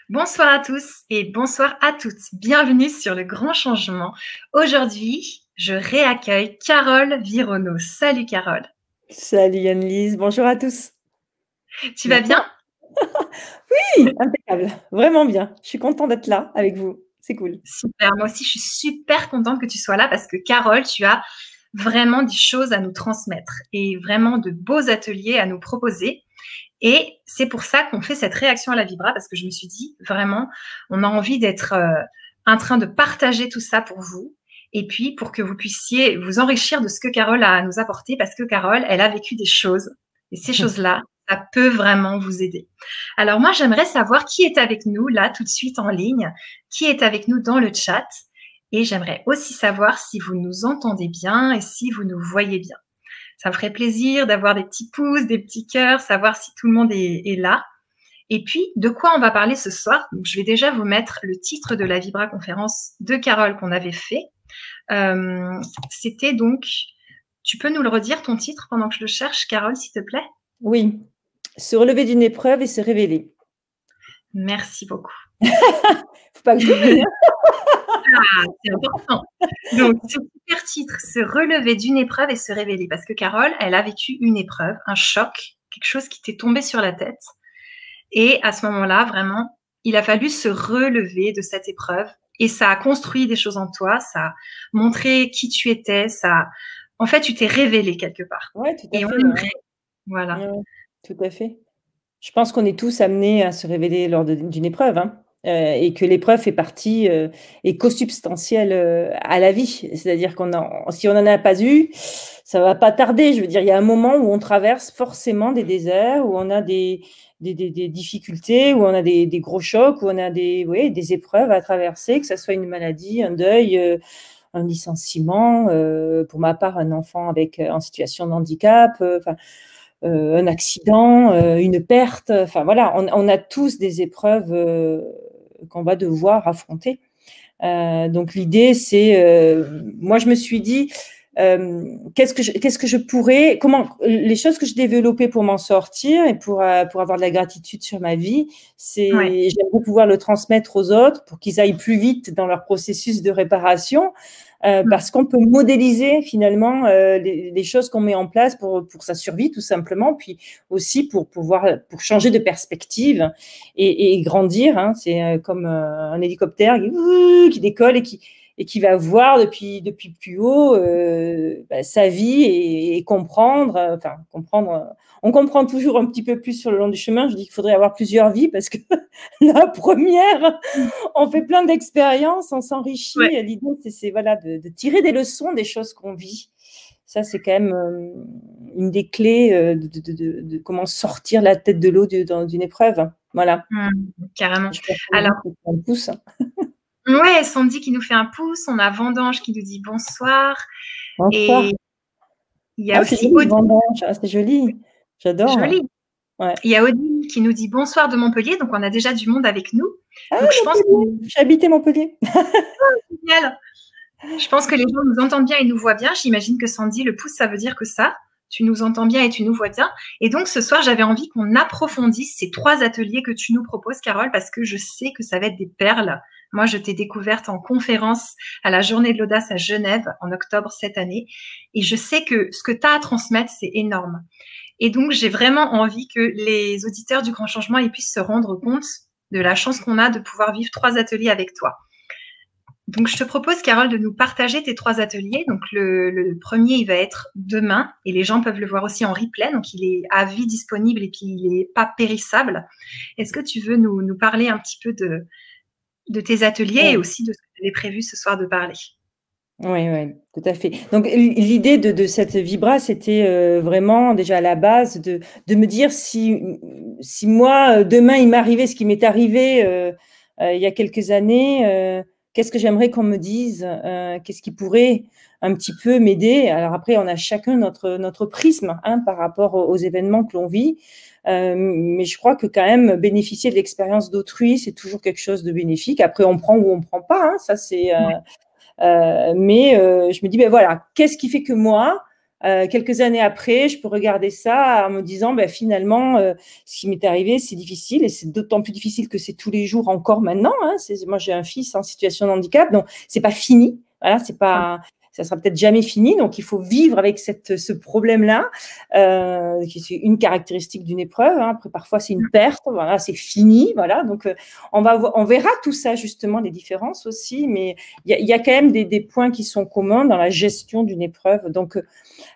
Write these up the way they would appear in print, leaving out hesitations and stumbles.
Bonsoir à tous et bonsoir à toutes. Bienvenue sur Le Grand Changement. Aujourd'hui, je réaccueille Carole Virono. Salut Carole. Salut Anne-Lise, bonjour à tous. Tu vas bien? Bonsoir. Oui, impeccable, vraiment bien. Je suis contente d'être là avec vous, c'est cool. Super, moi aussi je suis super contente que tu sois là parce que Carole, tu as vraiment des choses à nous transmettre et vraiment de beaux ateliers à nous proposer. Et c'est pour ça qu'on fait cette réaction à la vibra parce que je me suis dit vraiment, on a envie d'être en train de partager tout ça pour vous et puis pour que vous puissiez vous enrichir de ce que Carole a à nous apporter parce que Carole, elle a vécu des choses et ces choses-là, ça peut vraiment vous aider. Alors moi, j'aimerais savoir qui est avec nous là tout de suite en ligne, qui est avec nous dans le chat et j'aimerais aussi savoir si vous nous entendez bien et si vous nous voyez bien. Ça me ferait plaisir d'avoir des petits pouces, des petits cœurs, savoir si tout le monde est là. Et puis, de quoi on va parler ce soir? Donc, je vais déjà vous mettre le titre de la Vibra conférence de Carole qu'on avait fait. C'était donc, tu peux nous le redire ton titre pendant que je le cherche, Carole, s'il te plaît? Oui, se relever d'une épreuve et se révéler. Merci beaucoup. Faut pas que je l'oublie. Ah, c'est important. Donc, ce super titre, se relever d'une épreuve et se révéler. Parce que Carole, elle a vécu une épreuve, un choc, quelque chose qui t'est tombé sur la tête. Et à ce moment-là, vraiment, il a fallu se relever de cette épreuve. Et ça a construit des choses en toi, ça a montré qui tu étais, en fait, tu t'es révélé quelque part. Oui, tout à Et on fait. aimerait, voilà. Ouais, tout à fait. Je pense qu'on est tous amenés à se révéler lors d'une épreuve, hein, et que l'épreuve fait partie, est consubstantielle à la vie. C'est-à-dire si on n'en a pas eu, ça va pas tarder. Je veux dire, il y a un moment où on traverse forcément des déserts, où on a des difficultés, où on a des gros chocs, où on a des épreuves à traverser, que ce soit une maladie, un deuil, un licenciement, pour ma part, un enfant en situation de handicap, un accident, une perte. Enfin voilà, on a tous des épreuves qu'on va devoir affronter. Donc l'idée, c'est, moi je me suis dit, qu'est-ce que je pourrais, les choses que je développais pour m'en sortir et pour avoir de la gratitude sur ma vie, Ouais. j'aimerais pouvoir le transmettre aux autres pour qu'ils aillent plus vite dans leur processus de réparation. Parce qu'on peut modéliser finalement les choses qu'on met en place pour sa survie tout simplement, puis aussi pour changer de perspective et grandir. Hein. C'est comme un hélicoptère qui décolle et qui va voir depuis plus haut sa vie et comprendre. On comprend toujours un petit peu plus sur le long du chemin. Je dis qu'il faudrait avoir plusieurs vies parce que la première, on fait plein d'expériences, on s'enrichit. Ouais. L'idée, c'est voilà, de tirer des leçons des choses qu'on vit. Ça, c'est quand même une des clés de comment sortir la tête de l'eau d'une épreuve. Voilà. Carrément. Je pense que Alors, ça me pousse. ouais, Sandy qui nous fait un pouce, on a Vendange qui nous dit bonsoir. Bonsoir. Et il y a Ah, c'est aussi joli, Odile, vendange. Ah, c'est joli. J'adore. joli. Ouais. Il y a Odile qui nous dit bonsoir de Montpellier, donc on a déjà du monde avec nous. Ah, Donc je pense que Montpellier. J'ai habité Montpellier. génial. Je pense que les gens nous entendent bien et nous voient bien. J'imagine que Sandy, le pouce, ça veut dire que ça. Tu nous entends bien et tu nous vois bien. Et donc ce soir, j'avais envie qu'on approfondisse ces 3 ateliers que tu nous proposes, Carole, parce que je sais que ça va être des perles. Moi, je t'ai découverte en conférence à la Journée de l'Audace à Genève en octobre cette année. Et je sais que ce que tu as à transmettre, c'est énorme. Et donc, j'ai vraiment envie que les auditeurs du Grand Changement ils puissent se rendre compte de la chance qu'on a de pouvoir vivre 3 ateliers avec toi. Donc, je te propose, Carole, de nous partager tes 3 ateliers. Donc, le premier, il va être demain et les gens peuvent le voir aussi en replay. Donc, il est à vie disponible et puis il n'est pas périssable. Est-ce que tu veux nous parler un petit peu de tes ateliers et Ouais. aussi de ce que tu avais prévu ce soir de parler? Oui, oui, tout à fait. Donc l'idée de cette vibra, c'était vraiment déjà à la base de me dire si moi, demain, il m'arrivait ce qui m'est arrivé il y a quelques années, qu'est-ce que j'aimerais qu'on me dise, qu'est-ce qui pourrait un petit peu m'aider. Alors après, on a chacun notre prisme hein, par rapport aux événements que l'on vit. Mais je crois que quand même bénéficier de l'expérience d'autrui, c'est toujours quelque chose de bénéfique. Après, on prend ou on prend pas. Hein, ça, c'est mais je me dis, ben voilà, qu'est-ce qui fait que moi, quelques années après, je peux regarder ça en me disant, ben, finalement, ce qui m'est arrivé, c'est difficile et c'est d'autant plus difficile que c'est tous les jours encore maintenant. Hein. Moi, j'ai un fils en situation de handicap, donc c'est pas fini. Voilà, c'est pas, ça sera peut-être jamais fini. Donc, il faut vivre avec ce problème-là, qui est une caractéristique d'une épreuve. Hein. Après, parfois, c'est une perte. Voilà, c'est fini. Voilà. Donc, on verra tout ça, justement, les différences aussi. Mais il y a quand même des points qui sont communs dans la gestion d'une épreuve. Donc,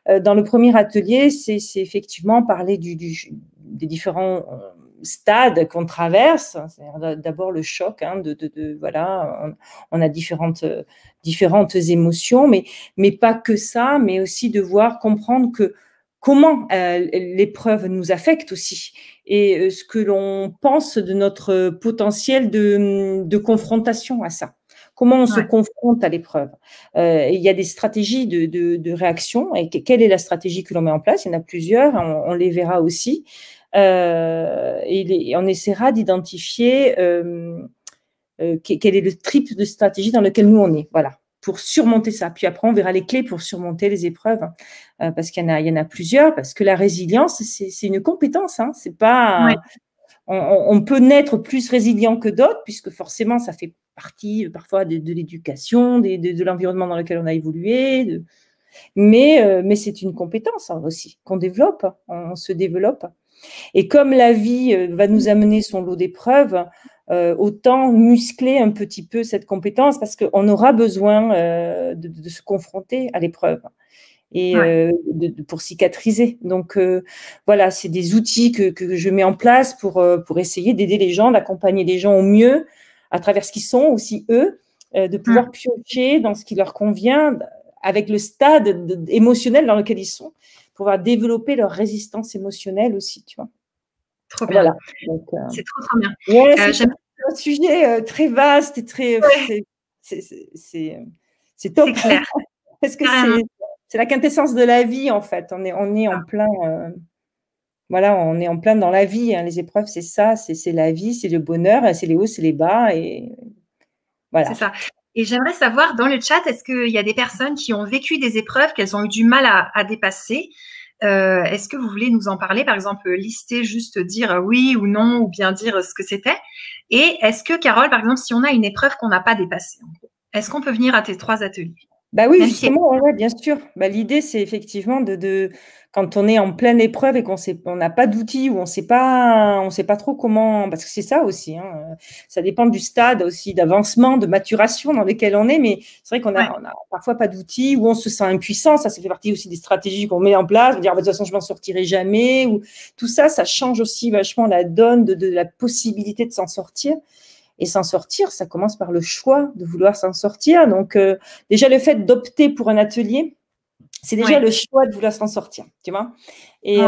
dans le premier atelier, c'est effectivement parler des différents stades qu'on traverse. D'abord le choc, hein, voilà, on a différentes émotions, mais pas que ça, mais aussi de comprendre que comment l'épreuve nous affecte aussi et ce que l'on pense de notre potentiel de confrontation à ça. Comment on se confronte à l'épreuve. Il y a des stratégies de réaction. Et quelle est la stratégie que l'on met en place? Il y en a plusieurs, on les verra aussi. Et on essaiera d'identifier quel est le type de stratégie dans lequel nous on est. Voilà, pour surmonter ça. Puis après, on verra les clés pour surmonter les épreuves, parce qu'il y en a plusieurs, parce que la résilience, c'est une compétence. Hein, c'est pas... On peut naître plus résilient que d'autres, puisque forcément, ça fait partie parfois de l'éducation, de l'environnement dans lequel on a évolué. Mais c'est une compétence aussi qu'on développe, on se développe. Et comme la vie va nous amener son lot d'épreuves, autant muscler un petit peu cette compétence, parce qu'on aura besoin de se confronter à l'épreuve et pour cicatriser. Donc, voilà, c'est des outils que je mets en place pour essayer d'aider les gens, d'accompagner les gens au mieux à travers ce qu'ils sont, aussi eux, de pouvoir piocher dans ce qui leur convient avec le stade émotionnel dans lequel ils sont, pour pouvoir développer leur résistance émotionnelle aussi, tu vois. Trop bien. Voilà. C'est trop bien. Ouais, c'est un sujet très vaste et très... C'est top. C'est clair. Parce que c'est la quintessence de la vie, en fait. On est en plein... voilà, on est en plein dans la vie. Hein. Les épreuves, c'est ça, c'est la vie, c'est le bonheur, c'est les hauts, c'est les bas. Et voilà. C'est ça. Et j'aimerais savoir, dans le chat, est-ce qu'il y a des personnes qui ont vécu des épreuves qu'elles ont eu du mal à dépasser? Est-ce que vous voulez nous en parler? Par exemple, lister, juste dire oui ou non, ou bien dire ce que c'était. Et est-ce que, Carole, par exemple, si on a une épreuve qu'on n'a pas dépassée, est-ce qu'on peut venir à tes 3 ateliers? Bah oui, justement, ouais, bien sûr. Bah, l'idée, c'est effectivement quand on est en pleine épreuve et on n'a pas d'outils ou on sait pas trop comment, parce que c'est ça aussi, hein, ça dépend du stade aussi d'avancement, de maturation dans lequel on est, mais c'est vrai qu'on a parfois pas d'outils ou on se sent impuissant. Ça fait partie aussi des stratégies qu'on met en place, de dire, de toute façon, je m'en sortirai jamais, ou tout ça, ça change aussi vachement la donne de la possibilité de s'en sortir. Et s'en sortir, ça commence par le choix de vouloir s'en sortir. Donc, déjà, le fait d'opter pour un atelier, c'est déjà le choix de vouloir s'en sortir, tu vois. Et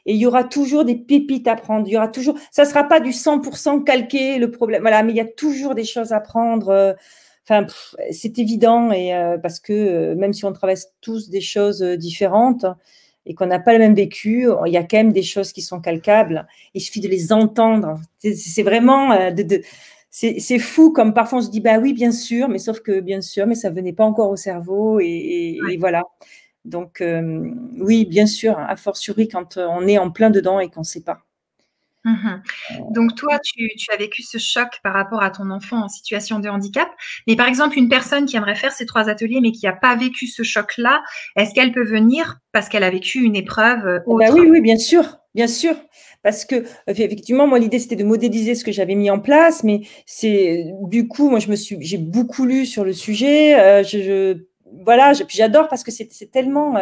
il y aura toujours des pépites à prendre. Il y aura toujours, ça ne sera pas du 100% calqué, le problème. Voilà, mais il y a toujours des choses à prendre. Enfin, c'est évident. Et parce que même si on traverse tous des choses différentes, et qu'on n'a pas le même vécu, il y a quand même des choses qui sont calcables. Il suffit de les entendre. C'est vraiment... c'est fou, comme parfois on se dit, bah oui, bien sûr, mais sauf que bien sûr, mais ça ne venait pas encore au cerveau. Et voilà. Donc, oui, bien sûr, a fortiori quand on est en plein dedans et qu'on ne sait pas. Donc, toi, tu as vécu ce choc par rapport à ton enfant en situation de handicap. Mais par exemple, une personne qui aimerait faire ces 3 ateliers, mais qui n'a pas vécu ce choc-là, est-ce qu'elle peut venir parce qu'elle a vécu une épreuve autre? Oui, bien sûr. Bien sûr, parce que effectivement, moi, l'idée, c'était de modéliser ce que j'avais mis en place, mais du coup, moi, j'ai beaucoup lu sur le sujet. Voilà, puis j'adore parce que c'est tellement...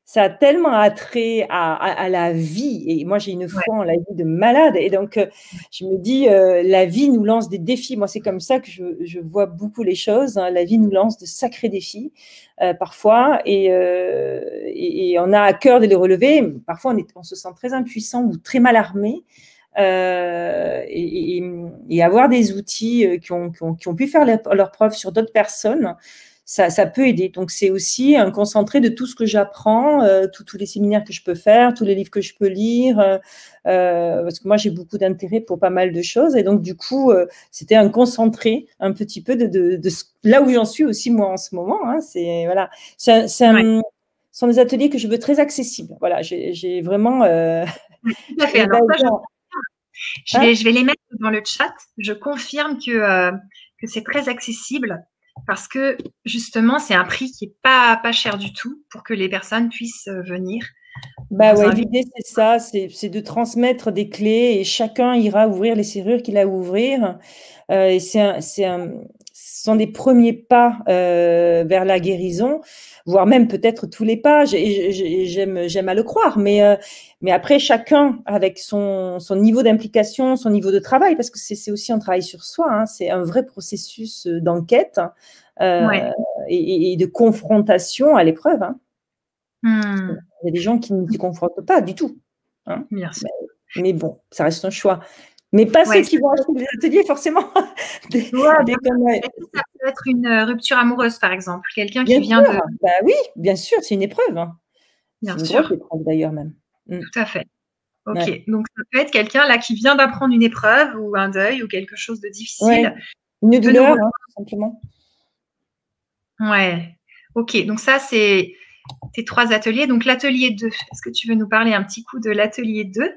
ça a tellement attrait à la vie. Et moi, j'ai une foi en la vie de malade. Et donc, je me dis, la vie nous lance des défis. Moi, c'est comme ça que je vois beaucoup les choses. Hein. La vie nous lance de sacrés défis, parfois. Et on a à cœur de les relever. Parfois, on se sent très impuissant ou très mal armé. Et avoir des outils qui ont pu faire leur preuve sur d'autres personnes, ça peut aider. Donc, c'est aussi un concentré de tout ce que j'apprends, tous les séminaires que je peux faire, tous les livres que je peux lire, parce que moi, j'ai beaucoup d'intérêt pour pas mal de choses. Et donc, du coup, c'était un concentré un petit peu de là où j'en suis aussi, moi, en ce moment. Hein, sont des ateliers que je veux très accessibles. Voilà, j'ai vraiment… Oui, tout à fait. Alors ça, je vais les mettre dans le chat. Je confirme que c'est très accessible parce que justement, c'est un prix qui n'est pas cher du tout pour que les personnes puissent venir. Bah ouais, l'idée c'est ça, c'est de transmettre des clés et chacun ira ouvrir les serrures qu'il a à ouvrir. Et ce sont des premiers pas vers la guérison, voire même peut-être tous les pas. J'aime à le croire, mais après chacun avec son niveau d'implication, son niveau de travail, parce que c'est aussi un travail sur soi. Hein, c'est un vrai processus d'enquête et de confrontation à l'épreuve. Hein. Il y a des gens qui ne s'y confrontent pas du tout. Hein. Bien sûr. Mais bon, ça reste un choix. Mais pas ceux qui vont acheter des ateliers, forcément. Ça peut être une rupture amoureuse, par exemple. Quelqu'un qui vient de… Bah oui, bien sûr, c'est une épreuve. Hein. Bien sûr. C'est une grosse épreuve, d'ailleurs, même. Tout à fait. Ok, donc ça peut être quelqu'un là qui vient d'apprendre une épreuve ou un deuil ou quelque chose de difficile. Une douleur, tout simplement. Ouais, ok, donc ça c'est tes 3 ateliers. Donc l'atelier 2, est-ce que tu veux nous parler un petit coup de l'atelier 2 ?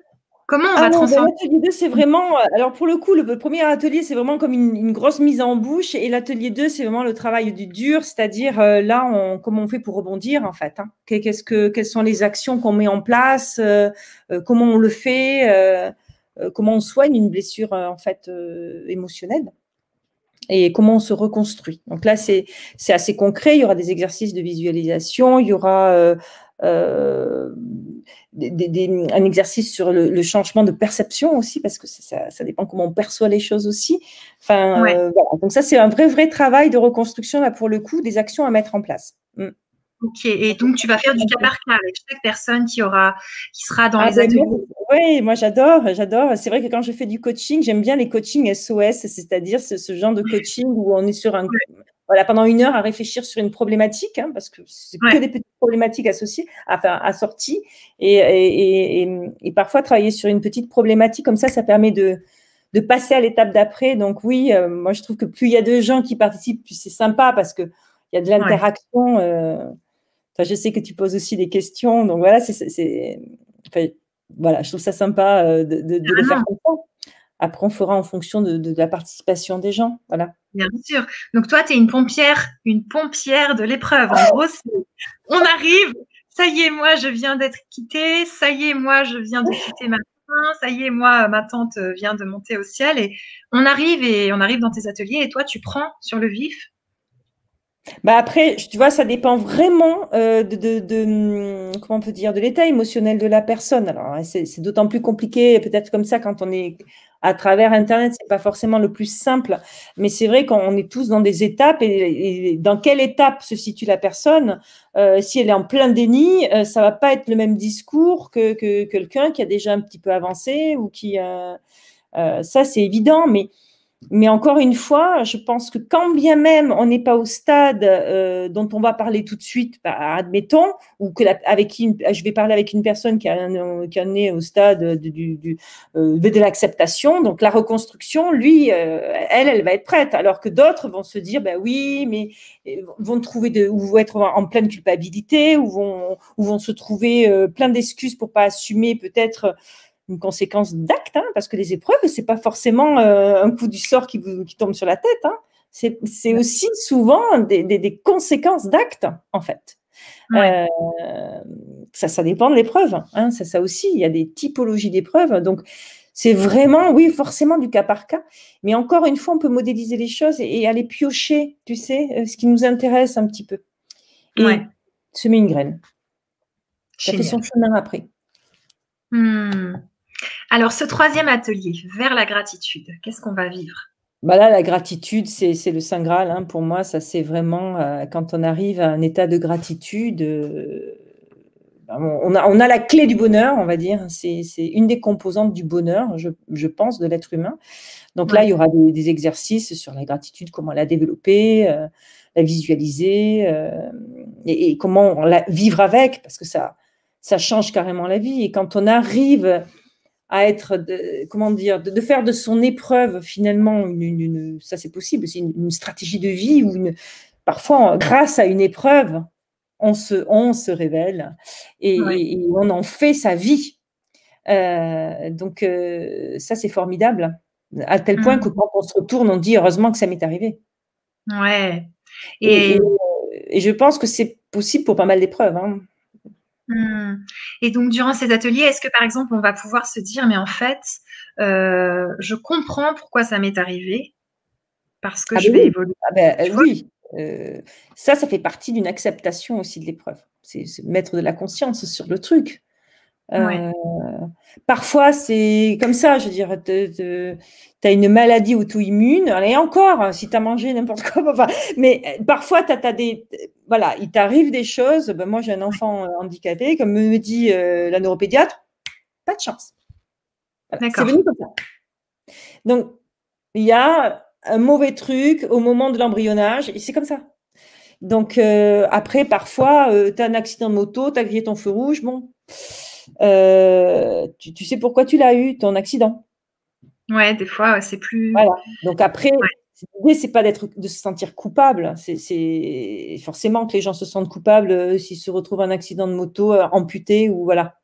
Comment on va transformer… L'atelier 2, c'est vraiment… Alors pour le coup, le premier atelier, c'est vraiment comme une grosse mise en bouche. Et l'atelier 2, c'est vraiment le travail du dur, c'est-à-dire là, comment on fait pour rebondir en fait. Hein. Quelles sont les actions qu'on met en place, comment on le fait, comment on soigne une blessure en fait émotionnelle. Et comment on se reconstruit. Donc là, c'est assez concret. Il y aura des exercices de visualisation, il y aura un exercice sur le changement de perception aussi, parce que ça dépend comment on perçoit les choses aussi. Enfin, voilà. Donc ça, c'est un vrai travail de reconstruction, là, pour le coup, des actions à mettre en place. Ok, et donc tu vas faire du cas par cas avec chaque personne qui sera dans les ateliers. Oui, moi j'adore. C'est vrai que quand je fais du coaching, j'aime bien les coachings SOS, c'est-à-dire ce genre de coaching où on est sur pendant 1 heure à réfléchir sur une problématique, hein, parce que c'est que des petites problématiques assorties, et parfois travailler sur une petite problématique comme ça permet de passer à l'étape d'après. Donc oui, moi je trouve que plus il y a de gens qui participent, plus c'est sympa parce que il y a de l'interaction. Je sais que tu poses aussi des questions, donc voilà, voilà, je trouve ça sympa de le faire comme ça. Après, on fera en fonction de la participation des gens, voilà. Bien sûr. Donc toi, tu es une pompière de l'épreuve. En gros, on arrive, ça y est, moi, je viens d'être quittée, ça y est, moi, je viens de quitter ma main, ça y est, moi, ma tante vient de monter au ciel, et on arrive dans tes ateliers, et toi, tu prends sur le vif. Bah après, tu vois, ça dépend vraiment comment on peut dire, de l'état émotionnel de la personne. Alors, c'est d'autant plus compliqué, peut-être comme ça, quand on est à travers Internet, c'est pas forcément le plus simple. Mais c'est vrai qu'on est tous dans des étapes, et dans quelle étape se situe la personne. Si elle est en plein déni, ça va pas être le même discours que quelqu'un qui a déjà un petit peu avancé ou qui… ça, c'est évident, mais encore une fois, je pense que quand bien même on n'est pas au stade dont on va parler tout de suite, admettons, ou je vais parler avec une personne qui en est au stade de l'acceptation, donc la reconstruction, lui, elle va être prête, alors que d'autres vont se dire, ben oui, mais vont trouver ou vont être en pleine culpabilité, ou vont se trouver plein d'excuses pour pas assumer peut-être une conséquence d'acte, hein, parce que les épreuves, c'est pas forcément un coup du sort qui tombe sur la tête. Hein. C'est aussi souvent des conséquences d'actes, en fait. Ouais. Ça dépend de l'épreuve. Hein, ça aussi, il y a des typologies d'épreuves. Donc, c'est vraiment, oui, forcément du cas par cas. Mais encore une fois, on peut modéliser les choses et aller piocher, tu sais, ce qui nous intéresse un petit peu. Et semer une graine. Ça fait son chemin après. Alors, ce 3e atelier, vers la gratitude, qu'est-ce qu'on va vivre ? Bah là, la gratitude, c'est le Saint Graal. Hein. Pour moi, ça, c'est vraiment quand on arrive à un état de gratitude, on a la clé du bonheur, on va dire. C'est une des composantes du bonheur, je pense, de l'être humain. Donc là, il y aura des exercices sur la gratitude, comment la développer, la visualiser, et comment la vivre avec, parce que ça change carrément la vie. Et quand on arrive à être, de faire de son épreuve finalement, ça c'est possible, c'est une stratégie de vie, ou parfois grâce à une épreuve, on se révèle et on en fait sa vie. Donc, ça, c'est formidable, à tel point que quand on se retourne, on dit heureusement que ça m'est arrivé. Ouais. Et je pense que c'est possible pour pas mal d'épreuves. Hein. Et donc, durant ces ateliers, est-ce que, par exemple, on va pouvoir se dire, mais en fait, je comprends pourquoi ça m'est arrivé, parce que je vais évoluer. Oui, ça fait partie d'une acceptation aussi de l'épreuve. C'est mettre de la conscience sur le truc. Parfois, c'est comme ça, je veux dire, tu as une maladie auto-immune, et encore, si tu as mangé n'importe quoi, enfin, mais parfois, voilà, il t'arrive des choses. Ben, moi, j'ai un enfant handicapé, comme me dit la neuropédiatre, pas de chance. Voilà, c'est venu comme ça. Donc, il y a un mauvais truc au moment de l'embryonnage, et c'est comme ça. Donc, après, parfois, tu as un accident de moto, tu as grillé ton feu rouge, bon. Tu sais pourquoi tu l'as eu, ton accident. Ouais, des fois, c'est plus. Voilà. Donc après, l'idée, c'est pas de se sentir coupable. C'est forcément que les gens se sentent coupables s'ils se retrouvent un accident de moto amputé ou voilà.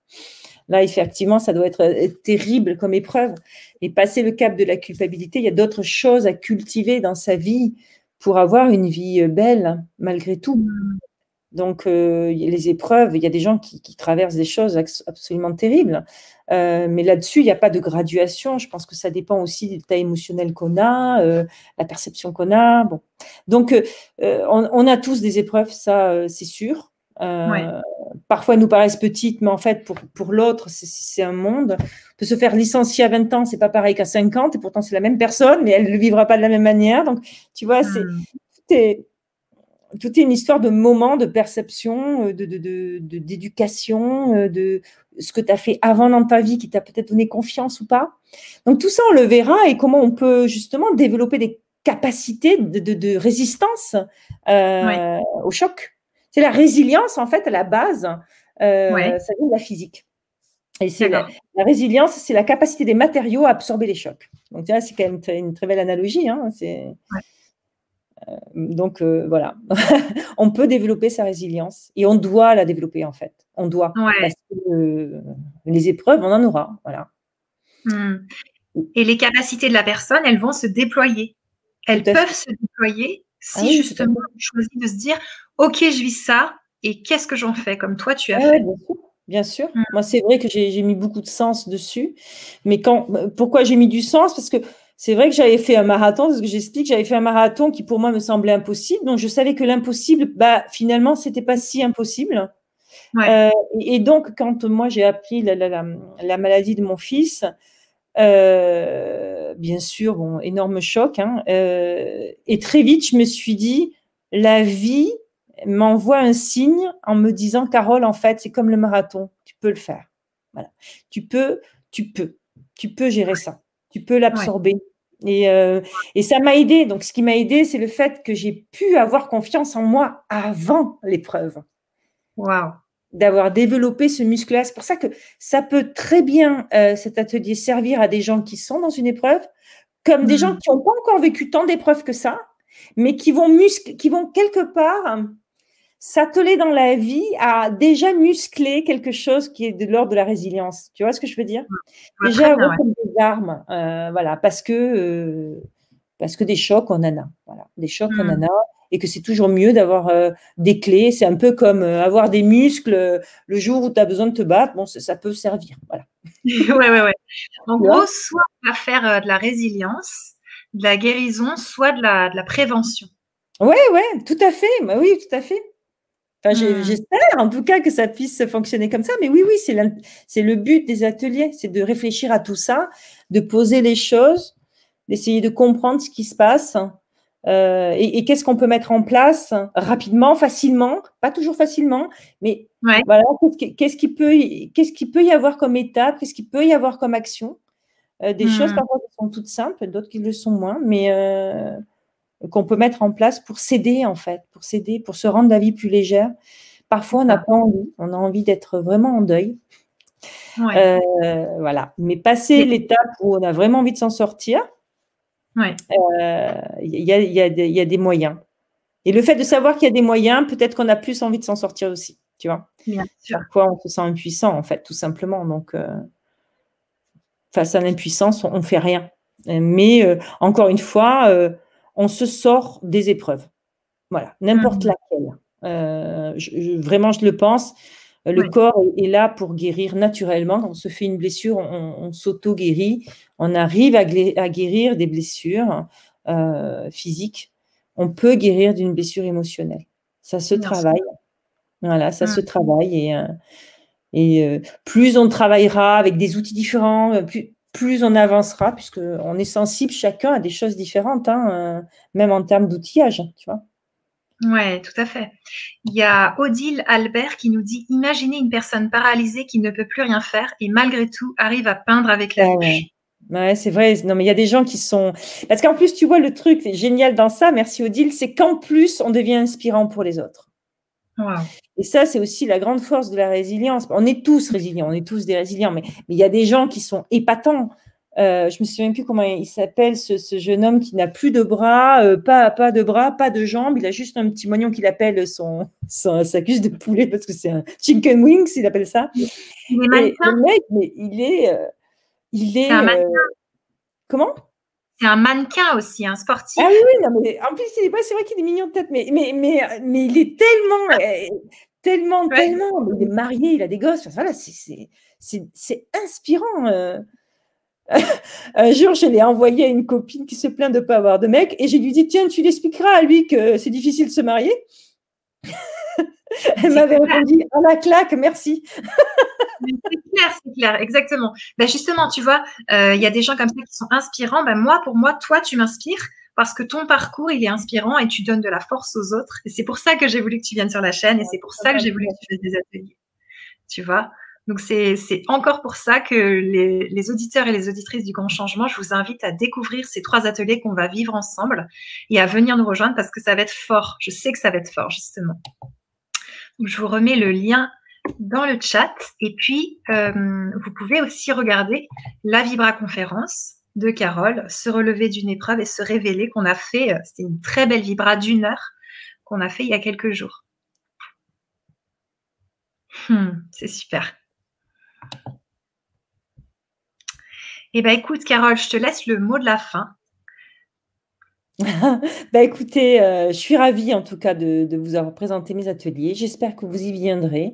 Là, effectivement, ça doit être terrible comme épreuve. Et passer le cap de la culpabilité, il y a d'autres choses à cultiver dans sa vie pour avoir une vie belle malgré tout. Donc, les épreuves, il y a des gens qui traversent des choses absolument terribles. Mais là-dessus, il n'y a pas de graduation. Je pense que ça dépend aussi de l'état émotionnel qu'on a, la perception qu'on a. Bon. Donc, on a tous des épreuves, ça, c'est sûr. Parfois, elles nous paraissent petites, mais en fait, pour l'autre, c'est un monde. De se faire licencier à 20 ans, c'est pas pareil qu'à 50, et pourtant, c'est la même personne, mais elle ne le vivra pas de la même manière. Donc, tu vois, tout est une histoire de moments, de perception, d'éducation, de ce que tu as fait avant dans ta vie qui t'a peut-être donné confiance ou pas. Donc, tout ça, on le verra et comment on peut justement développer des capacités de résistance au choc. C'est la résilience, en fait, à la base, ça vient de la physique. Et c'est la résilience, c'est la capacité des matériaux à absorber les chocs. Donc, tu vois, c'est quand même une très belle analogie. Hein, donc, voilà, on peut développer sa résilience et on doit la développer en fait. On doit. Parce que les épreuves, on en aura. Voilà. Et les capacités de la personne, elles vont se déployer. Elles peuvent se déployer si justement on choisit de se dire « Ok, je vis ça et qu'est-ce que j'en fais ?» comme toi, tu as fait. Bien sûr. Moi, c'est vrai que j'ai mis beaucoup de sens dessus. Mais pourquoi j'ai mis du sens? Parce que c'est vrai que j'avais fait un marathon, c'est ce que j'explique, j'avais fait un marathon qui pour moi me semblait impossible. Donc, je savais que l'impossible, finalement, c'était pas si impossible. Et donc, quand moi, j'ai appris la maladie de mon fils, bien sûr, bon, énorme choc. Hein, et très vite, je me suis dit, la vie m'envoie un signe en me disant, Carole, en fait, c'est comme le marathon, tu peux le faire. Voilà. Tu peux gérer ça. Tu peux l'absorber. Et ça m'a aidé. Donc, ce qui m'a aidé, c'est le fait que j'ai pu avoir confiance en moi avant l'épreuve. Waouh. D'avoir développé ce muscle-là. C'est pour ça que ça peut très bien, cet atelier, servir à des gens qui sont dans une épreuve, comme des gens qui n'ont pas encore vécu tant d'épreuves que ça, mais qui vont quelque part s'atteler dans la vie à déjà muscler quelque chose qui est de l'ordre de la résilience. Tu vois ce que je veux dire? Déjà avoir comme des armes, voilà, parce que des chocs, on en a. Voilà, des chocs, on en a. Et que c'est toujours mieux d'avoir des clés. C'est un peu comme avoir des muscles le jour où tu as besoin de te battre. Bon, ça peut servir. Voilà. Ouais. En gros, soit on va faire de la résilience, de la guérison, soit de la prévention. Ouais, tout à fait. Bah, oui, tout à fait. Enfin, j'espère en tout cas que ça puisse fonctionner comme ça. Mais oui, c'est le but des ateliers. C'est de réfléchir à tout ça, de poser les choses, d'essayer de comprendre ce qui se passe. Et qu'est-ce qu'on peut mettre en place rapidement, facilement, pas toujours facilement, mais voilà, qu'est-ce qu'il peut y avoir comme étape, qu'est-ce qu'il peut y avoir comme action, des choses parfois qui sont toutes simples, d'autres qui le sont moins, mais qu'on peut mettre en place pour s'aider en fait, pour se rendre la vie plus légère. Parfois, on n'a pas envie, on a envie d'être vraiment en deuil. Voilà, mais passer l'étape où on a vraiment envie de s'en sortir, il y a des moyens. Et le fait de savoir qu'il y a des moyens, peut-être qu'on a plus envie de s'en sortir aussi, tu vois. Bien sûr. Parfois, on se sent impuissant, en fait, tout simplement. Donc, face à l'impuissance, on ne fait rien. Mais encore une fois, on se sort des épreuves. Voilà, n'importe laquelle. Vraiment, je le pense. Le corps est là pour guérir naturellement. Quand on se fait une blessure, on s'auto-guérit. On arrive à guérir des blessures physiques. On peut guérir d'une blessure émotionnelle. Ça se travaille. Voilà, ça se travaille. Et plus on travaillera avec des outils différents, plus on avancera, puisqu'on est sensible chacun à des choses différentes, hein, même en termes d'outillage, tu vois. Ouais, tout à fait. Il y a Odile Albert qui nous dit: imaginez une personne paralysée qui ne peut plus rien faire et malgré tout arrive à peindre avec la bouche. Ouais, c'est vrai. Non, mais il y a des gens qui sont. Parce qu'en plus, tu vois, le truc génial dans ça, merci Odile, c'est qu'en plus, on devient inspirant pour les autres. Wow. Et ça, c'est aussi la grande force de la résilience. On est tous résilients, on est tous des résilients, mais il y a des gens qui sont épatants. Je me souviens plus comment il s'appelle, ce jeune homme qui n'a plus de bras, pas de bras, pas de jambes. Il a juste un petit moignon qu'il appelle sa cuisse de poulet parce que c'est un chicken wings, il appelle ça. Il est mannequin. Et le mec, mais il est. C'est un mannequin. Comment? C'est un mannequin aussi, un sportif. Ah oui, non, mais en plus, c'est vrai qu'il est mignon de tête, mais il est tellement, il est marié, il a des gosses. Enfin, voilà, c'est inspirant. Un jour, je l'ai envoyé à une copine qui se plaint de ne pas avoir de mec et je lui dit: tiens, tu l'expliqueras à lui que c'est difficile de se marier. Elle m'avait répondu: à la claque, merci. C'est clair, exactement. Ben justement, tu vois, y a des gens comme ça qui sont inspirants. Ben pour moi, toi, tu m'inspires parce que ton parcours, il est inspirant et tu donnes de la force aux autres. Et c'est pour ça que j'ai voulu que tu viennes sur la chaîne et c'est pour ça que j'ai voulu que tu fasses des ateliers. Tu vois? Donc, c'est encore pour ça que les auditeurs et les auditrices du Grand Changement, je vous invite à découvrir ces 3 ateliers qu'on va vivre ensemble et à venir nous rejoindre parce que ça va être fort. Je sais que ça va être fort, justement. Donc, je vous remets le lien dans le chat. Et puis, vous pouvez aussi regarder la Vibra conférence de Carole, se relever d'une épreuve et se révéler qu'on a fait. C'était une très belle Vibra d'1 heure qu'on a fait il y a quelques jours. C'est super. Eh bien, écoute, Carole, je te laisse le mot de la fin. Écoutez, je suis ravie en tout cas de vous avoir présenté mes ateliers. J'espère que vous y viendrez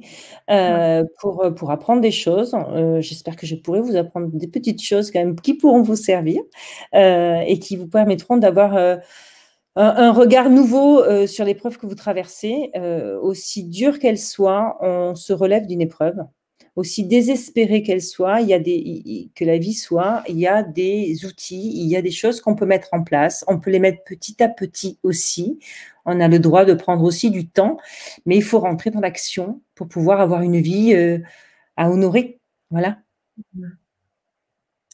pour apprendre des choses. J'espère que je pourrai vous apprendre des petites choses quand même qui pourront vous servir et qui vous permettront d'avoir un regard nouveau sur l'épreuve que vous traversez. Aussi dure qu'elle soit, on se relève d'une épreuve. Aussi désespérée qu'elle soit, que la vie soit, il y a des outils, il y a des choses qu'on peut mettre en place. On peut les mettre petit à petit aussi. On a le droit de prendre aussi du temps, mais il faut rentrer dans l'action pour pouvoir avoir une vie à honorer. Voilà.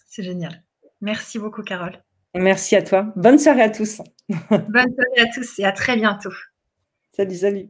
C'est génial. Merci beaucoup, Carole. Merci à toi. Bonne soirée à tous. Bonne soirée à tous et à très bientôt. Salut, salut.